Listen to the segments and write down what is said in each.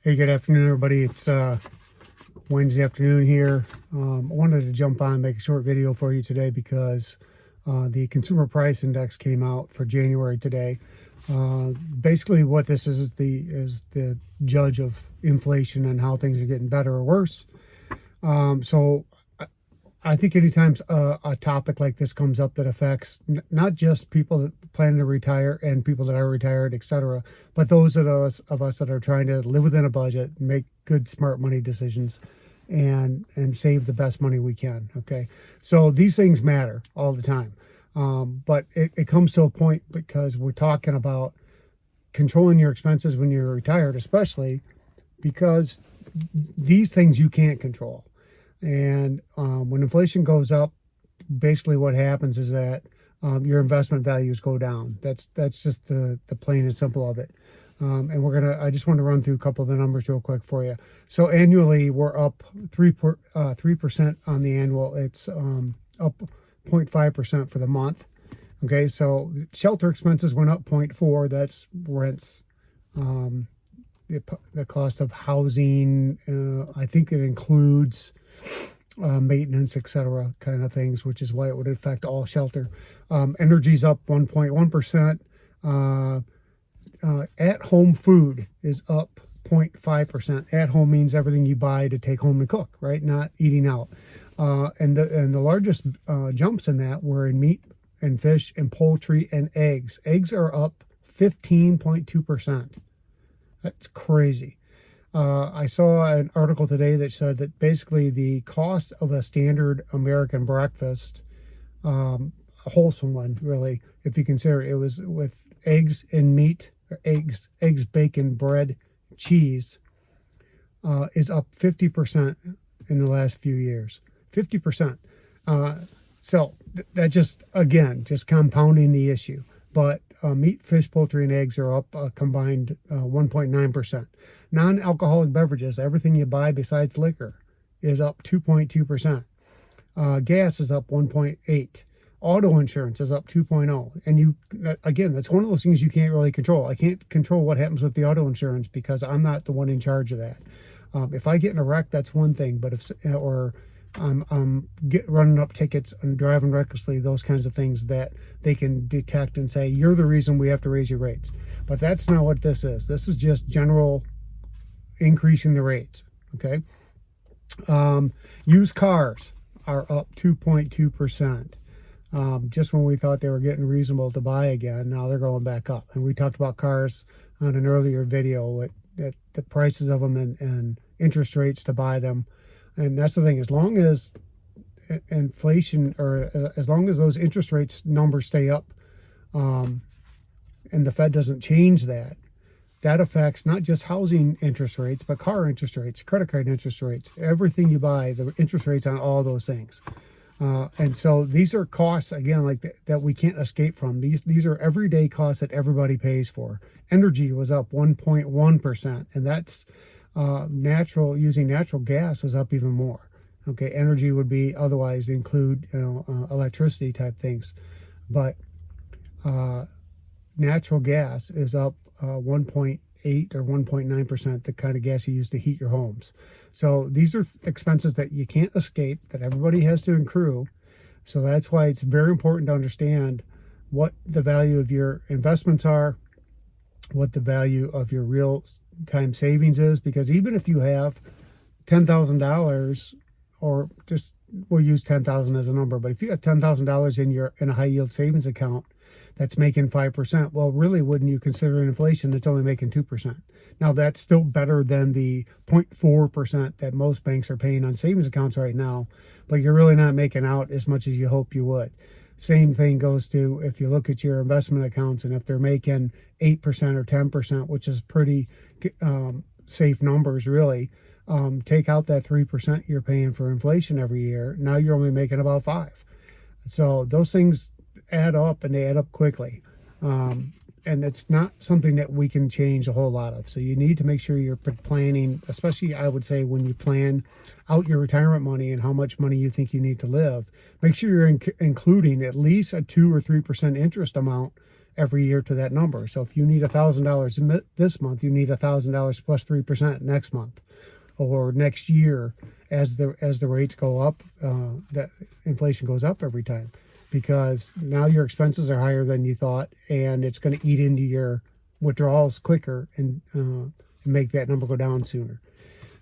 Hey, good afternoon, everybody. It's Wednesday afternoon here. I wanted to jump on and make a short video for you today because the Consumer Price Index came out for January today. Basically, what this is the judge of inflation and how things are getting better or worse. So I think anytime a topic like this comes up that affects not just people that plan to retire and people that are retired, etc., but those of us that are trying to live within a budget, make good, smart money decisions, and save the best money we can. Okay, so these things matter all the time, but it comes to a point because we're talking about controlling your expenses when you're retired, especially because these things you can't control. And when inflation goes up, basically what happens is that your investment values go down. That's just the plain and simple of it. And I just want to run through a couple of the numbers real quick for you. So annually, we're up 3% on the annual. It's up 0.5% for the month. Okay, so shelter expenses went up 0.4. That's rents. The cost of housing, I think it includes maintenance, etc., kind of things, which is why it would affect all shelter. Energy's up 1.1%. At-home food is up 0.5%. At home means everything you buy to take home and cook, right? Not eating out. And the largest jumps in that were in meat and fish and poultry and eggs. Eggs are up 15.2%. That's crazy. I saw an article today that said that basically the cost of a standard American breakfast, a wholesome one, really, if you consider it was with eggs and meat, or eggs, bacon, bread, cheese, is up 50% in the last few years. 50%. So that just compounding the issue. But meat, fish, poultry, and eggs are up a combined 1.9%. Non-alcoholic beverages, everything you buy besides liquor, is up 2.2%. Gas is up 1.8%. Auto insurance is up 2.0%. And that's one of those things you can't really control. I can't control what happens with the auto insurance because I'm not the one in charge of that. If I get in a wreck, that's one thing. But I'm running up tickets and driving recklessly, those kinds of things that they can detect and say, you're the reason we have to raise your rates. But that's not what this is. This is just general increasing the rates. Okay. Used cars are up 2.2%. Just when we thought they were getting reasonable to buy again, now they're going back up. And we talked about cars on an earlier video, the prices of them and interest rates to buy them. And that's the thing, as long as inflation, or as long as those interest rates numbers stay up, and the Fed doesn't change that affects not just housing interest rates, but car interest rates, credit card interest rates, everything you buy, the interest rates on all those things. And so these are costs, again, that we can't escape from. These are everyday costs that everybody pays for. Energy was up 1.1%, and that's using natural gas was up even more. Okay, energy would be otherwise include electricity type things, but natural gas is up 1.8 or 1.9%, the kind of gas you use to heat your homes. So these are expenses that you can't escape, that everybody has to accrue. So that's why it's very important to understand what the value of your investments are, what the value of your real time savings is, because even if you have $10,000, or just we'll use 10,000 as a number, but if you have $10,000 in a high yield savings account that's making 5%, well, really, wouldn't you consider inflation that's only making 2%? Now that's still better than the 0.4% that most banks are paying on savings accounts right now, but you're really not making out as much as you hope you would. Same thing goes to if you look at your investment accounts, and if they're making 8% or 10%, which is pretty safe numbers, really, take out that 3% you're paying for inflation every year. Now you're only making about 5%. So those things add up, and they add up quickly. And it's not something that we can change a whole lot of. So you need to make sure you're planning, especially I would say when you plan out your retirement money and how much money you think you need to live, make sure you're including at least a 2 or 3% interest amount every year to that number. So if you need $1,000 this month, you need $1,000 plus 3% next month or next year as the rates go up. That inflation goes up every time because now your expenses are higher than you thought, and it's going to eat into your withdrawals quicker and make that number go down sooner.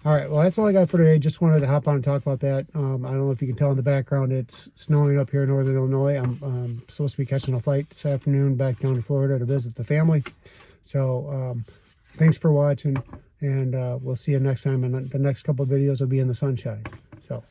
All right, well, that's all I got for today. Just wanted to hop on and talk about that. I don't know if you can tell in the background, it's snowing up here in northern Illinois. I'm supposed to be catching a flight this afternoon back down to Florida to visit the family. So thanks for watching, and we'll see you next time. And the next couple of videos will be in the sunshine. So